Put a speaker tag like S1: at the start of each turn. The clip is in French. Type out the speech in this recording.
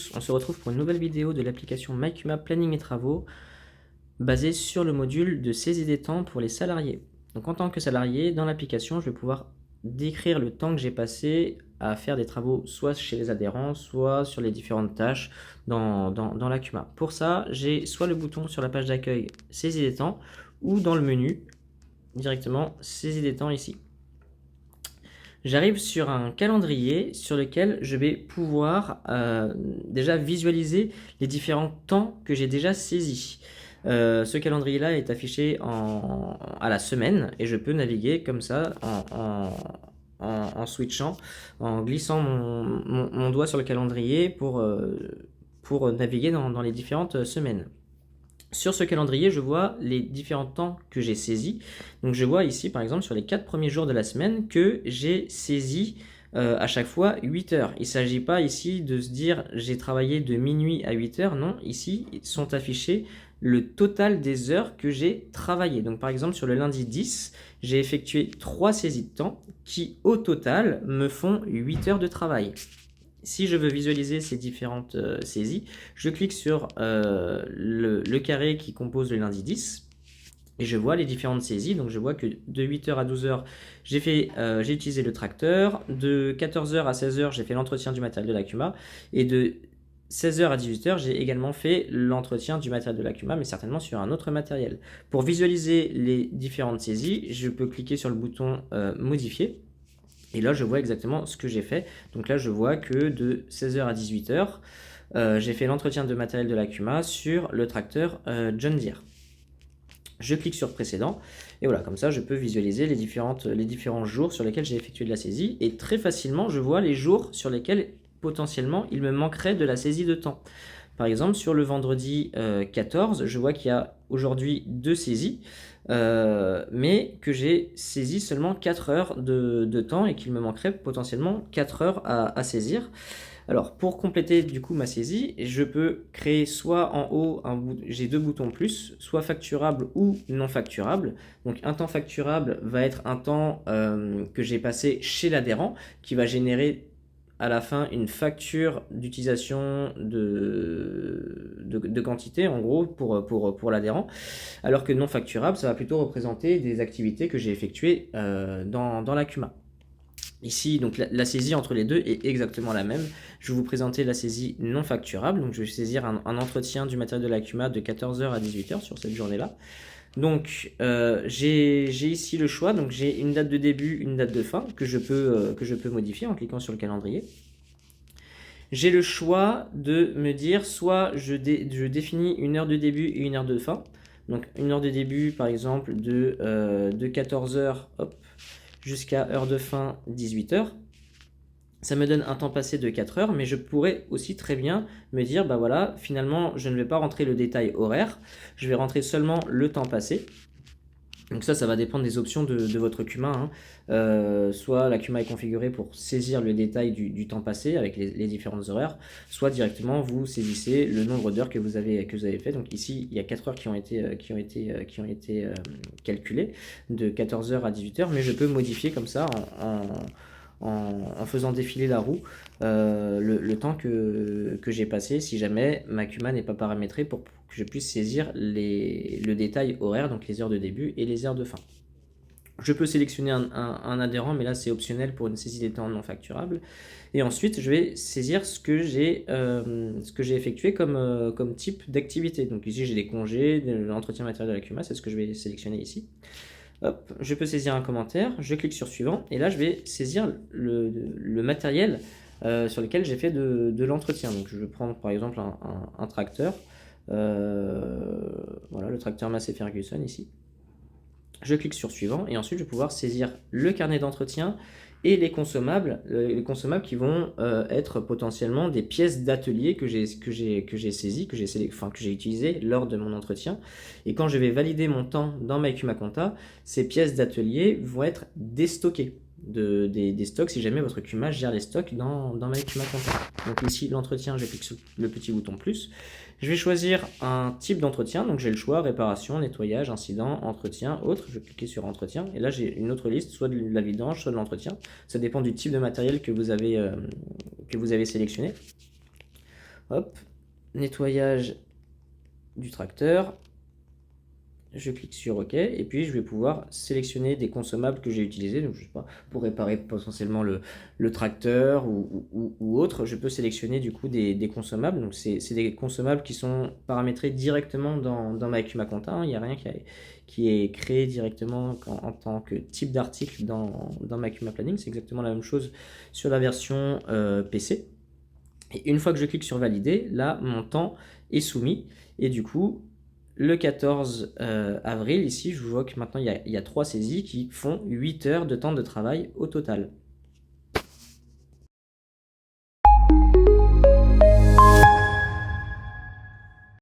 S1: tous, on se retrouve pour une nouvelle vidéo de l'application MyCuma Planning et Travaux basée sur le module de saisie des temps pour les salariés. Donc en tant que salarié, dans l'application, je vais pouvoir décrire le temps que j'ai passé à faire des travaux soit chez les adhérents, soit sur les différentes tâches dans la Cuma. Pour ça, j'ai soit le bouton sur la page d'accueil saisie des temps ou dans le menu directement saisie des temps ici. J'arrive sur un calendrier sur lequel je vais pouvoir déjà visualiser les différents temps que j'ai déjà saisis. Ce calendrier-là est affiché à la semaine et je peux naviguer comme ça en switchant, en glissant mon doigt sur le calendrier pour naviguer dans les différentes semaines. Sur ce calendrier, je vois les différents temps que j'ai saisis. Donc je vois ici, par exemple, sur les 4 premiers jours de la semaine, que j'ai saisi à chaque fois 8 heures. Il ne s'agit pas ici de se dire j'ai travaillé de minuit à 8 heures. Non, ici, sont affichés le total des heures que j'ai travaillé. Donc par exemple, sur le lundi 10, j'ai effectué 3 saisies de temps qui, au total, me font 8 heures de travail. Si je veux visualiser ces différentes saisies, je clique sur le carré qui compose le lundi 10 et je vois les différentes saisies. Donc je vois que de 8h à 12h, j'ai utilisé le tracteur. De 14h à 16h, j'ai fait l'entretien du matériel de la Cuma. Et de 16h à 18h, j'ai également fait l'entretien du matériel de la Cuma, mais certainement sur un autre matériel. Pour visualiser les différentes saisies, je peux cliquer sur le bouton modifier. Et là, je vois exactement ce que j'ai fait. Donc là, je vois que de 16h à 18h, j'ai fait l'entretien de matériel de la Cuma sur le tracteur John Deere. Je clique sur précédent et voilà, comme ça, je peux visualiser les différents jours sur lesquels j'ai effectué de la saisie. Et très facilement, je vois les jours sur lesquels potentiellement il me manquerait de la saisie de temps. Par exemple, sur le vendredi 14, je vois qu'il y a aujourd'hui 2 saisies, mais que j'ai saisi seulement 4 heures de temps et qu'il me manquerait potentiellement 4 heures à saisir. Alors, pour compléter du coup ma saisie, je peux créer soit en haut, j'ai 2 boutons plus, soit facturable ou non facturable. Donc un temps facturable va être un temps que j'ai passé chez l'adhérent, qui va générer à la fin une facture d'utilisation de quantité, en gros, pour l'adhérent, alors que non facturable, ça va plutôt représenter des activités que j'ai effectuées dans la Cuma. Ici, donc la saisie entre les deux est exactement la même. Je vais vous présenter la saisie non facturable. Donc, je vais saisir un entretien du matériel de la Cuma de 14h à 18h sur cette journée-là. Donc, j'ai ici le choix. Donc, j'ai une date de début, une date de fin que je peux modifier en cliquant sur le calendrier. J'ai le choix de me dire soit je définis une heure de début et une heure de fin. Donc, une heure de début, par exemple, de 14h, hop, jusqu'à heure de fin 18h. Ça me donne un temps passé de 4 heures, mais je pourrais aussi très bien me dire, bah voilà, finalement, je ne vais pas rentrer le détail horaire, je vais rentrer seulement le temps passé. Donc ça va dépendre des options de votre Cuma. Soit la Cuma est configurée pour saisir le détail du temps passé avec les différentes horaires, soit directement vous saisissez le nombre d'heures que vous avez fait. Donc ici, il y a 4 heures qui ont été calculées, de 14h à 18h, mais je peux modifier comme ça en faisant défiler la roue le temps que j'ai passé si jamais ma Cuma n'est pas paramétrée pour que je puisse saisir le détail horaire, donc les heures de début et les heures de fin. Je peux sélectionner un adhérent, mais là c'est optionnel pour une saisie des temps non facturables. Et ensuite, je vais saisir ce que j'ai effectué comme type d'activité. Donc ici, j'ai des congés, l'entretien matériel de la Cuma, c'est ce que je vais sélectionner ici. Hop, je peux saisir un commentaire, je clique sur suivant, et là je vais saisir le matériel sur lequel j'ai fait de l'entretien. Donc je vais prendre par exemple un tracteur, voilà le tracteur Massey Ferguson ici. Je clique sur suivant, et ensuite je vais pouvoir saisir le carnet d'entretien et les consommables qui vont être potentiellement des pièces d'atelier que j'ai saisies, que j'ai utilisées lors de mon entretien. Et quand je vais valider mon temps dans MyCuma Compta, ces pièces d'atelier vont être déstockées des stocks si jamais votre Cuma gère les stocks dans MyCuma Compta. Donc ici, l'entretien, je clique sur le petit bouton plus. Je vais choisir un type d'entretien, donc j'ai le choix, réparation, nettoyage, incident, entretien, autre. Je vais cliquer sur entretien, et là j'ai une autre liste, soit de la vidange, soit de l'entretien. Ça dépend du type de matériel que vous avez sélectionné. Hop, nettoyage du tracteur. Je clique sur OK, et puis je vais pouvoir sélectionner des consommables que j'ai utilisés. Donc, je sais pas, pour réparer potentiellement le tracteur ou autre, je peux sélectionner du coup des consommables. Donc, c'est des consommables qui sont paramétrés directement dans MyCuma Compta, hein. Il n'y a rien qui est créé directement en tant que type d'article dans MyCuma Planning. C'est exactement la même chose sur la version PC. Et une fois que je clique sur valider, là, mon temps est soumis. Et du coup, le 14 avril, ici, je vois que maintenant, il y a 3 saisies qui font 8 heures de temps de travail au total.